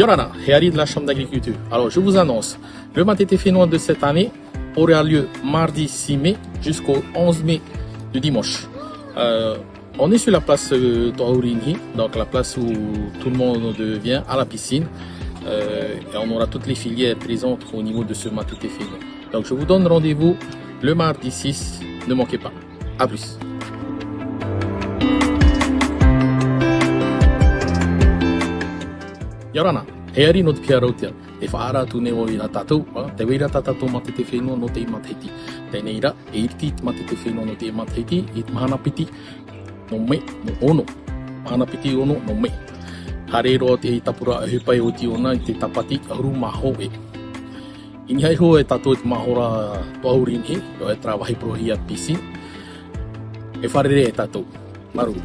Yorana, Héari de la Chambre d'agriculture. Alors, je vous annonce, le Matete Fénois de cette année aura lieu mardi 6 mai jusqu'au 11 mai du dimanche. On est sur la place Toaurini, donc la place où tout le monde vient à la piscine. Et on aura toutes les filières présentes au niveau de ce Matete Fénois. Donc, je vous donne rendez-vous le mardi 6. Ne manquez pas. A plus. Yorana, Héari no te pia rautia. E whaara tu ne wai ratatou, te wei ratatou Matete Fénois no te imateiti. Tēnei ra, e iriti te Matete Fénois no te imateiti, i te mahana piti no me, no ono. Mahana piti ono no me. Hare roa te tapura ahupai o ti ona i te tapati auru maho e. Ini hai hoa e tatou te mahora Toaurini, o e trawahi prohi at pisi. E wharere e tatou. Maru.